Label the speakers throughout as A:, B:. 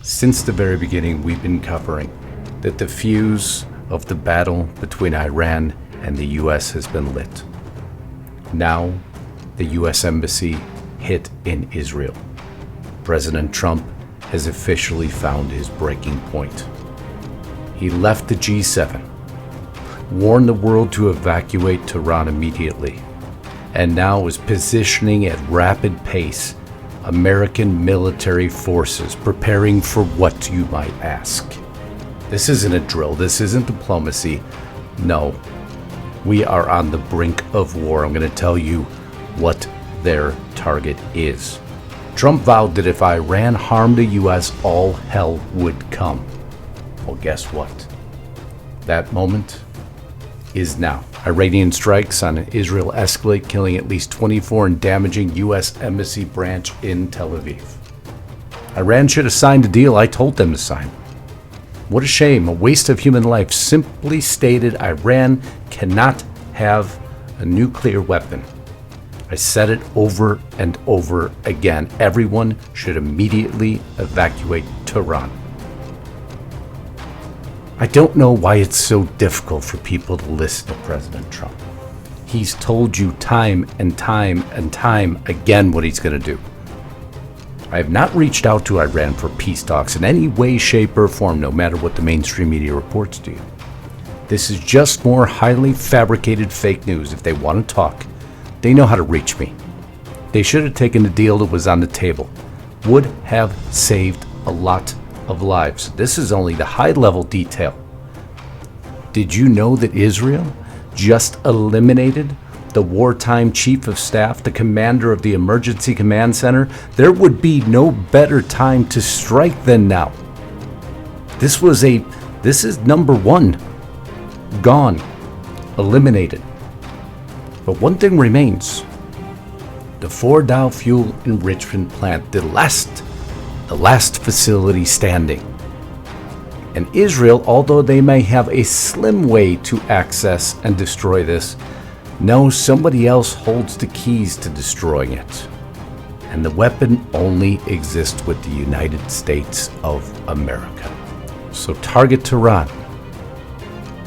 A: Since the very beginning, we've been covering that the fuse of the battle between Iran and the U.S. has been lit. Now, the U.S. Embassy hit in Israel. President Trump has officially found his breaking point. He left the G7, warned the world to evacuate Tehran immediately, and now is positioning at rapid pace American military forces, preparing for what, you might ask. This isn't a drill. This isn't diplomacy. No, we are on the brink of war. I'm going to tell you what their target is. Trump vowed that if Iran harmed the U.S., all hell would come. Well, guess what? That moment is now. Iranian strikes on Israel escalate, killing at least 24 and damaging U.S. Embassy branch in Tel Aviv. Iran should have signed a deal I told them to sign. What a shame, a waste of human life. Simply stated, Iran cannot have a nuclear weapon. I said it over and over again. Everyone should immediately evacuate Tehran. I don't know why it's so difficult for people to listen to President Trump. He's told you time and time and time again what he's going to do. I have not reached out to Iran for peace talks in any way, shape, or form, no matter what the mainstream media reports to you. This is just more highly fabricated fake news. If they want to talk, they know how to reach me. They should have taken the deal that was on the table. Would have saved a lot of lives. This is only the high-level detail. Did you know that Israel just eliminated the wartime chief of staff, the commander of the emergency command center? There would be no better time to strike than now. This is number one. Gone. Eliminated. But one thing remains. The Fordow fuel enrichment plant, the last facility standing. And Israel, although they may have a slim way to access and destroy this, knows somebody else holds the keys to destroying it. And the weapon only exists with the United States of America. So target Tehran.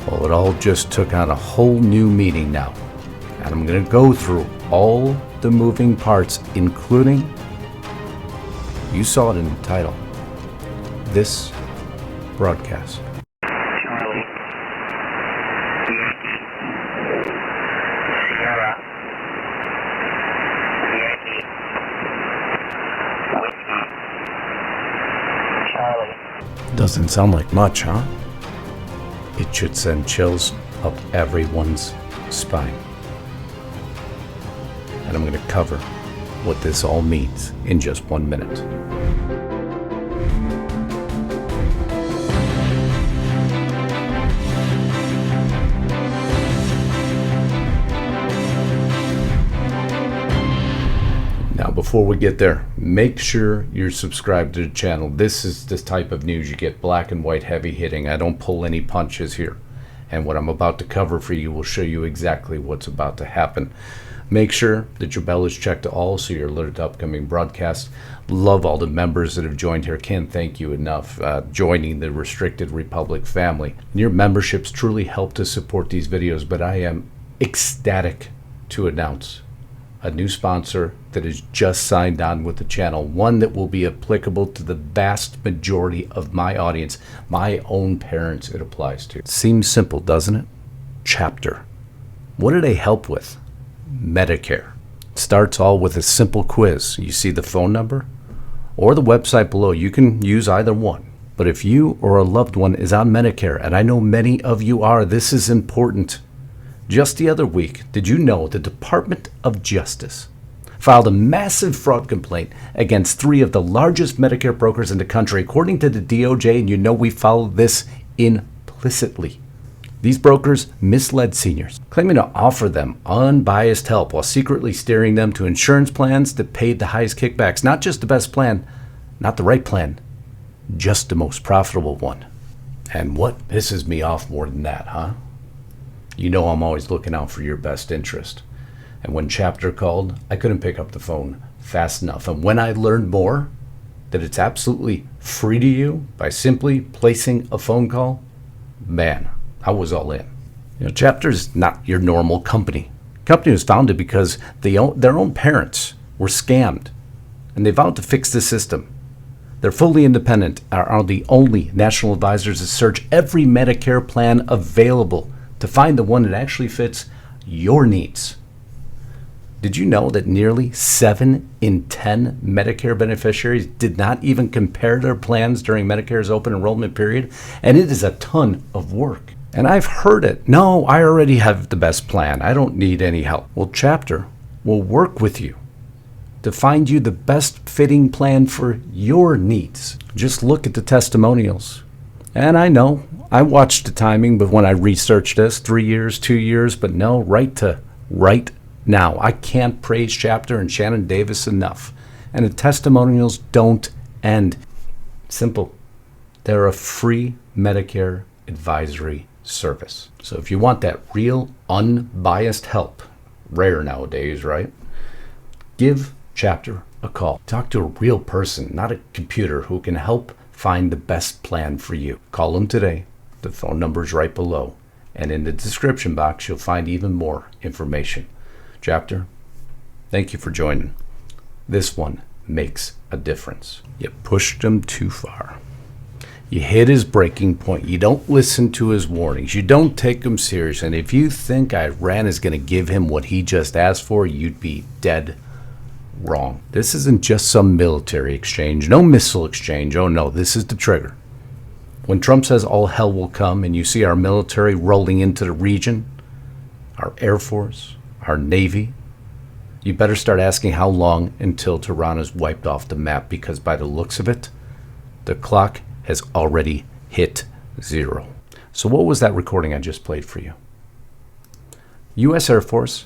A: Well, it all just took on a whole new meaning now. And I'm going to go through all the moving parts, including, you saw it in the title, this broadcast.
B: Charlie, Yankee, Sierra, Yankee, Whiskey, Charlie.
A: Doesn't sound like much, huh? It should send chills up everyone's spine. And I'm going to cover what this all means in just 1 minute. Now, before we get there, make sure you're subscribed to the channel. This is the type of news you get, black and white, heavy hitting. I don't pull any punches here. And what I'm about to cover for you will show you exactly what's about to happen. Make sure that your bell is checked to all so you're alerted to upcoming broadcasts. Love all the members that have joined here. Can't thank you enough joining the Restricted Republic family. Your memberships truly help to support these videos, but I am ecstatic to announce a new sponsor that has just signed on with the channel, one that will be applicable to the vast majority of my audience, my own parents it applies to. Seems simple, doesn't it? Chapter. What do they help with? Medicare. Starts all with a simple quiz. You see the phone number or the website below. You can use either one. But if you or a loved one is on Medicare, and I know many of you are, this is important. Just the other week, did you know the Department of Justice filed a massive fraud complaint against 3 of the largest Medicare brokers in the country, according to the DOJ, and you know we follow this implicitly. These brokers misled seniors, claiming to offer them unbiased help while secretly steering them to insurance plans that paid the highest kickbacks. Not just the best plan, not the right plan, just the most profitable one. And what pisses me off more than that, huh? You know I'm always looking out for your best interest. And when Chapter called, I couldn't pick up the phone fast enough. And when I learned more, that it's absolutely free to you by simply placing a phone call, man, I was all in. Chapter is not your normal company. The company was founded because their own parents were scammed, and they vowed to fix the system. They're fully independent, are the only national advisors that search every Medicare plan available to find the one that actually fits your needs. Did you know that nearly 7 in 10 Medicare beneficiaries did not even compare their plans during Medicare's open enrollment period? And it is a ton of work. And I've heard it. No, I already have the best plan. I don't need any help. Well, Chapter will work with you to find you the best fitting plan for your needs. Just look at the testimonials. And I know, I watched the timing, but when I researched this, 3 years, 2 years, but no, right now. I can't praise Chapter and Shannon Davis enough. And the testimonials don't end. Simple. They're a free Medicare advisory service. So if you want that real, unbiased help, rare nowadays, right? Give Chapter a call. Talk to a real person, not a computer, who can help find the best plan for you. Call them today. The phone number is right below. And in the description box, you'll find even more information. Chapter, thank you for joining. This one makes a difference. You pushed him too far. You hit his breaking point. You don't listen to his warnings. You don't take him serious. And if you think Iran is going to give him what he just asked for, you'd be dead wrong. This isn't just some military exchange. No missile exchange. Oh no, this is the trigger. When Trump says all hell will come and you see our military rolling into the region, our Air Force, our Navy, you better start asking how long until Tehran is wiped off the map, because by the looks of it, the clock has already hit 0. So what was that recording I just played for you? U.S. Air Force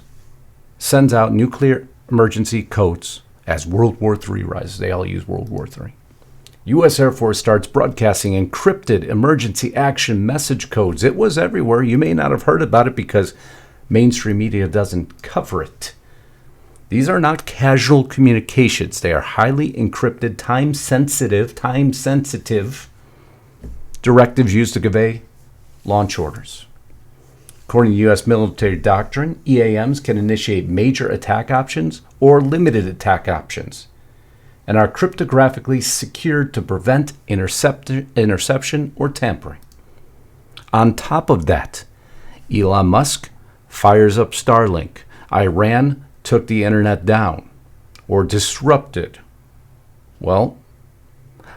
A: sends out nuclear emergency codes as World War III rises. They all use World War III. U.S. Air Force starts broadcasting encrypted emergency action message codes. It was everywhere. You may not have heard about it because mainstream media doesn't cover it. These are not casual communications. They are highly encrypted, time-sensitive directives used to convey launch orders. According to U.S. military doctrine, EAMs can initiate major attack options or limited attack options, and are cryptographically secured to prevent interception or tampering. On top of that, Elon Musk fires up Starlink. Iran took the internet down or disrupted. Well,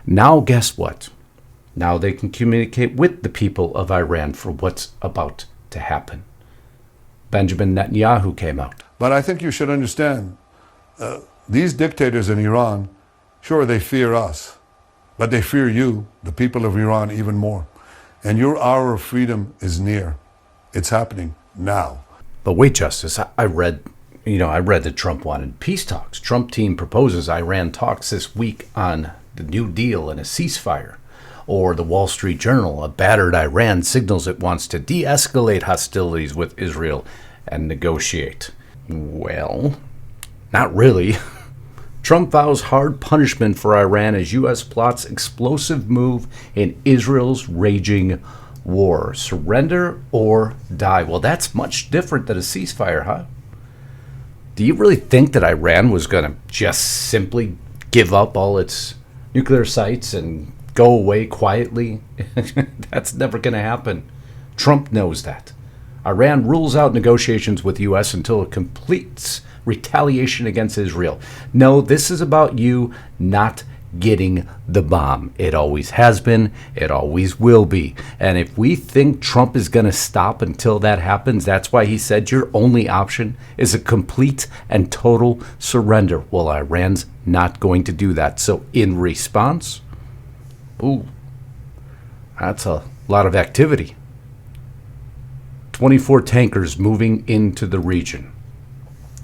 A: now guess what? Now they can communicate with the people of Iran for what's about to happen. Benjamin Netanyahu came out.
C: But I think you should understand, these dictators in Iran, sure, they fear us, but they fear you, the people of Iran, even more. And your hour of freedom is near. It's happening now.
A: But wait, Justice, I read that Trump wanted peace talks. Trump team proposes Iran talks this week on the New Deal and a ceasefire. Or the Wall Street Journal, a battered Iran signals it wants to de-escalate hostilities with Israel and negotiate. Well, not really. Trump vows hard punishment for Iran as U.S. plots explosive move in Israel's raging war. Surrender or die. Well, that's much different than a ceasefire, huh? Do you really think that Iran was going to just simply give up all its nuclear sites and go away quietly? That's never going to happen. Trump knows that. Iran rules out negotiations with U.S. until it completes retaliation against Israel. No, this is about you not getting the bomb. It always has been. It always will be. And if we think Trump is going to stop until that happens, that's why he said your only option is a complete and total surrender. Well, Iran's not going to do that. So in response, ooh, that's a lot of activity. 24 tankers moving into the region.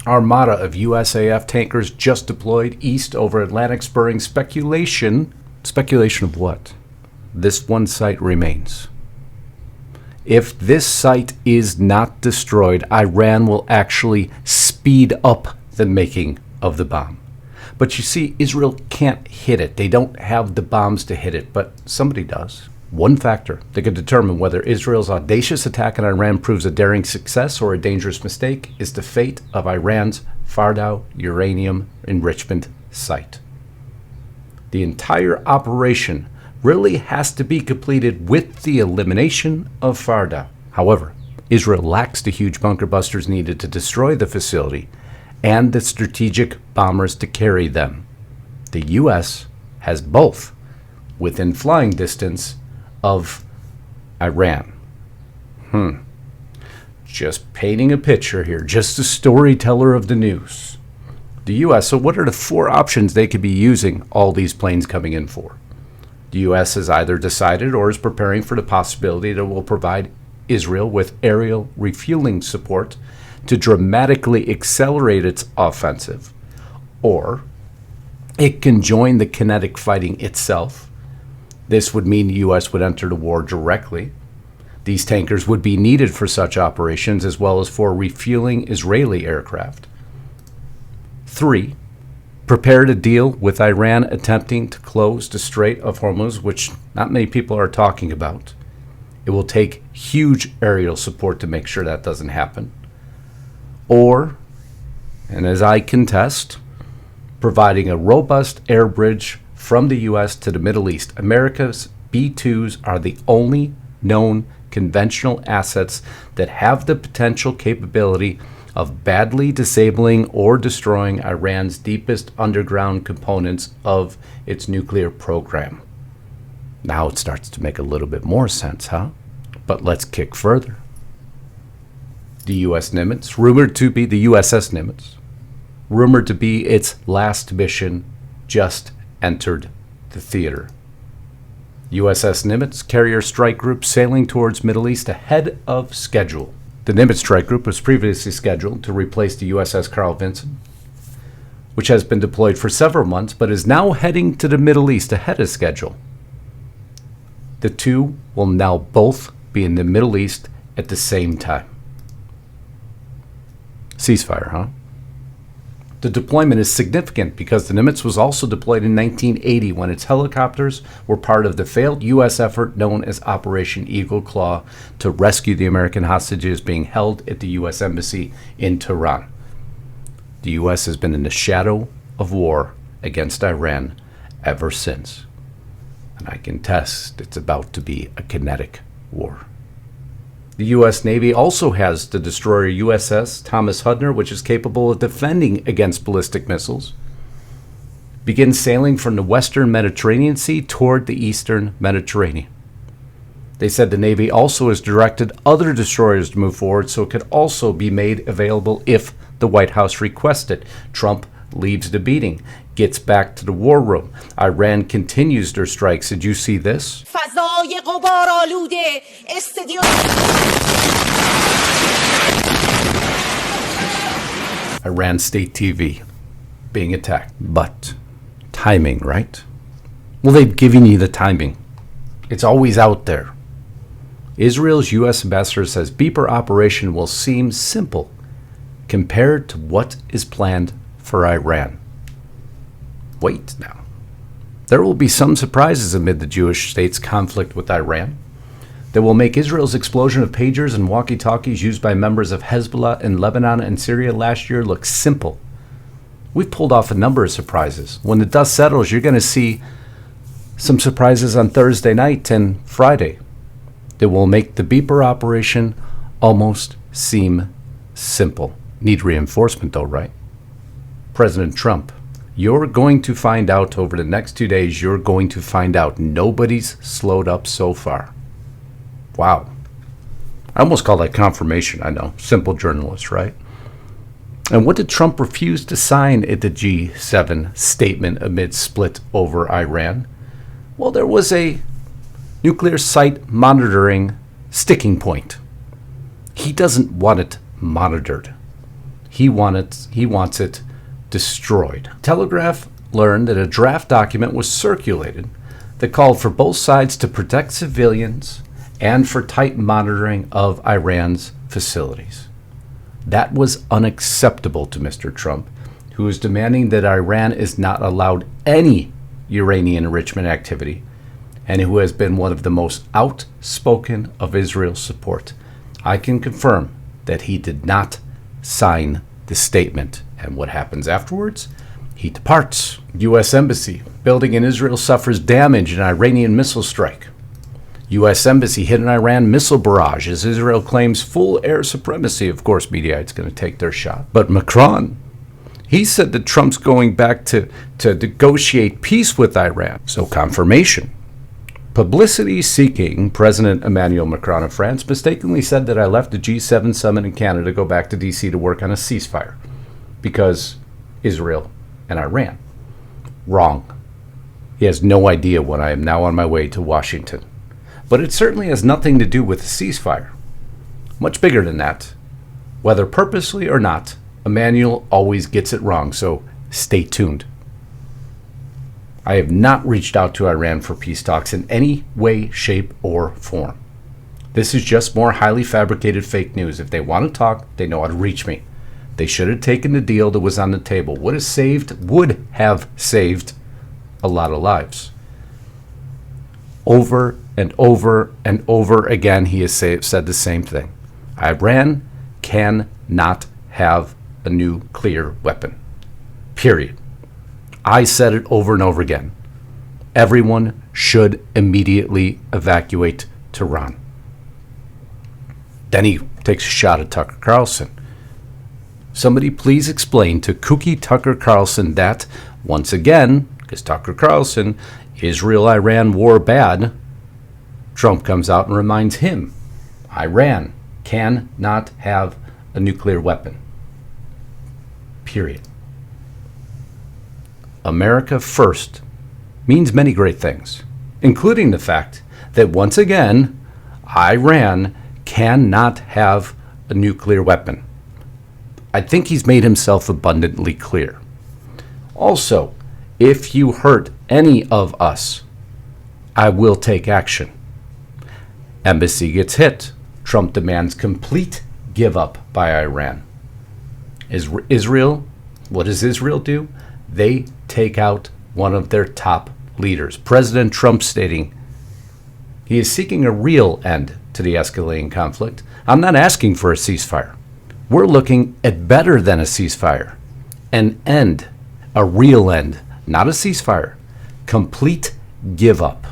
A: Armada of USAF tankers just deployed east over Atlantic, spurring speculation. Speculation of what? This one site remains. If this site is not destroyed, Iran will actually speed up the making of the bomb. But you see, Israel can't hit it. They don't have the bombs to hit it, but somebody does. One factor that could determine whether Israel's audacious attack on Iran proves a daring success or a dangerous mistake is the fate of Iran's Fordow uranium enrichment site. The entire operation really has to be completed with the elimination of Fordow. However, Israel lacks the huge bunker busters needed to destroy the facility and the strategic bombers to carry them. The U.S. has both within flying distance of Iran. Just painting a picture here, just a storyteller of the news. The U.S., so what are the four options they could be using all these planes coming in for? The U.S. has either decided or is preparing for the possibility that it will provide Israel with aerial refueling support to dramatically accelerate its offensive, or it can join the kinetic fighting itself. This would mean the U.S. would enter the war directly. These tankers would be needed for such operations as well as for refueling Israeli aircraft. 3. Prepare to deal with Iran attempting to close the Strait of Hormuz, which not many people are talking about. It will take huge aerial support to make sure that doesn't happen. Or, and as I contest, providing a robust air bridge from the U.S. to the Middle East. America's B-2s are the only known conventional assets that have the potential capability of badly disabling or destroying Iran's deepest underground components of its nuclear program. Now it starts to make a little bit more sense, huh? But let's kick further. The U.S. Nimitz, rumored to be the USS Nimitz, rumored to be its last mission, just entered the theater. USS Nimitz carrier strike group sailing towards Middle East ahead of schedule. The Nimitz strike group was previously scheduled to replace the USS Carl Vinson, which has been deployed for several months but is now heading to the Middle East ahead of schedule. The two will now both be in the Middle East at the same time. Ceasefire, huh? The deployment is significant because the Nimitz was also deployed in 1980 when its helicopters were part of the failed U.S. effort known as Operation Eagle Claw to rescue the American hostages being held at the U.S. Embassy in Tehran. The U.S. has been in the shadow of war against Iran ever since. And I can test it's about to be a kinetic war. The U.S. Navy also has the destroyer USS Thomas Hudner, which is capable of defending against ballistic missiles. Begins sailing from the western Mediterranean Sea toward the eastern Mediterranean. They said the Navy also has directed other destroyers to move forward so it could also be made available if the White House requests it. Trump leaves the meeting, gets back to the war room. Iran continues their strikes. Did you see this? Iran State TV being attacked. But timing, right? Well, they've given you the timing. It's always out there. Israel's U.S. ambassador says beeper operation will seem simple compared to what is planned for Iran. Wait now. There will be some surprises amid the Jewish state's conflict with Iran that will make Israel's explosion of pagers and walkie-talkies used by members of Hezbollah in Lebanon and Syria last year look simple. We've pulled off a number of surprises. When the dust settles, you're going to see some surprises on Thursday night and Friday that will make the beeper operation almost seem simple. Need reinforcement though, right? President Trump, you're going to find out over the next 2 days, you're going to find out nobody's slowed up so far. Wow. I almost call that confirmation, I know. Simple journalist, right? And what did Trump refuse to sign at the G7 statement amid split over Iran? Well, there was a nuclear site monitoring sticking point. He doesn't want it monitored. He wants it destroyed. Telegraph learned that a draft document was circulated that called for both sides to protect civilians and for tight monitoring of Iran's facilities. That was unacceptable to Mr. Trump, who is demanding that Iran is not allowed any uranium enrichment activity, and who has been one of the most outspoken of Israel's support. I can confirm that he did not sign the statement. And what happens afterwards? He departs. U.S. Embassy. Building in Israel suffers damage in Iranian missile strike. U.S. Embassy hit an Iran missile barrage as Israel claims full air supremacy. Of course, Mediaite's going to take their shot. But Macron, he said that Trump's going back to negotiate peace with Iran. So confirmation. Publicity-seeking President Emmanuel Macron of France mistakenly said that I left the G7 summit in Canada to go back to D.C. to work on a ceasefire because Israel and Iran. Wrong. He has no idea when I am now on my way to Washington. But it certainly has nothing to do with a ceasefire. Much bigger than that. Whether purposely or not, Emmanuel always gets it wrong, so stay tuned. I have not reached out to Iran for peace talks in any way, shape, or form. This is just more highly fabricated fake news. If they want to talk, they know how to reach me. They should have taken the deal that was on the table. Would have saved a lot of lives. Over and over and over again, he has said the same thing. Iran cannot have a nuclear weapon. Period. I said it over and over again. Everyone should immediately evacuate Tehran. Then he takes a shot at Tucker Carlson. Somebody please explain to kooky Tucker Carlson that, once again, because Tucker Carlson, Israel-Iran war bad, Trump comes out and reminds him, Iran cannot have a nuclear weapon. Period. America first means many great things, including the fact that once again, Iran cannot have a nuclear weapon. I think he's made himself abundantly clear. Also, if you hurt any of us, I will take action. Embassy gets hit. Trump demands complete give up by Iran. Israel, what does Israel do? They take out one of their top leaders. President Trump stating he is seeking a real end to the escalating conflict. I'm not asking for a ceasefire. We're looking at better than a ceasefire. An end, a real end, not a ceasefire. Complete give up.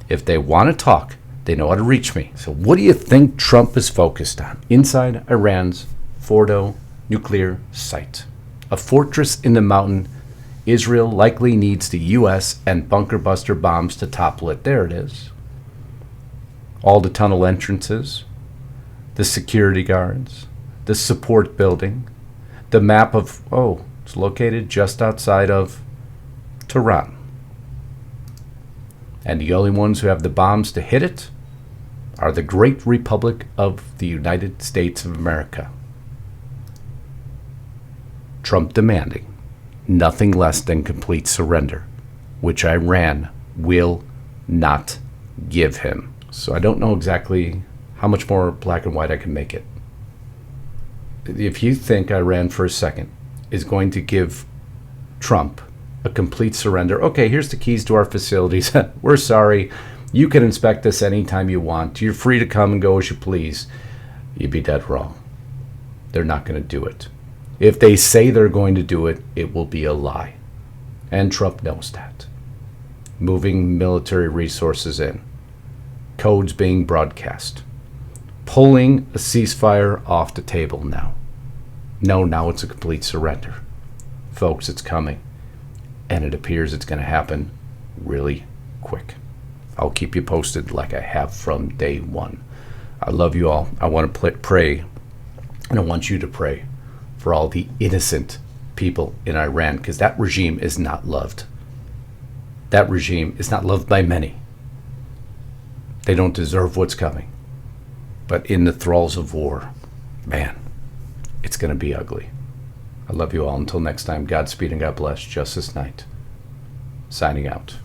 A: If they want to talk, they know how to reach me. So what do you think Trump is focused on? Inside Iran's Fordo nuclear site. A fortress in the mountain. Israel likely needs the U.S. and bunker buster bombs to topple it. There it is. All the tunnel entrances, the security guards, the support building, the map of, it's located just outside of Tehran. And the only ones who have the bombs to hit it are the Great Republic of the United States of America. Trump demanding nothing less than complete surrender, which Iran will not give him. So I don't know exactly how much more black and white I can make it. If you think Iran for a second is going to give Trump a complete surrender, okay, here's the keys to our facilities. We're sorry. You can inspect this anytime you want. You're free to come and go as you please. You'd be dead wrong. They're not going to do it. If they say they're going to do it, it will be a lie. And Trump knows that. Moving military resources in. Codes being broadcast. Pulling a ceasefire off the table now. No, now it's a complete surrender. Folks, it's coming. And it appears it's going to happen really quick. I'll keep you posted like I have from day one. I love you all. I want to pray, and I want you to pray for all the innocent people in Iran, because that regime is not loved. That regime is not loved by many. They don't deserve what's coming. But in the thralls of war, man, it's going to be ugly. I love you all. Until next time, Godspeed and God bless. Justus Knight, signing out.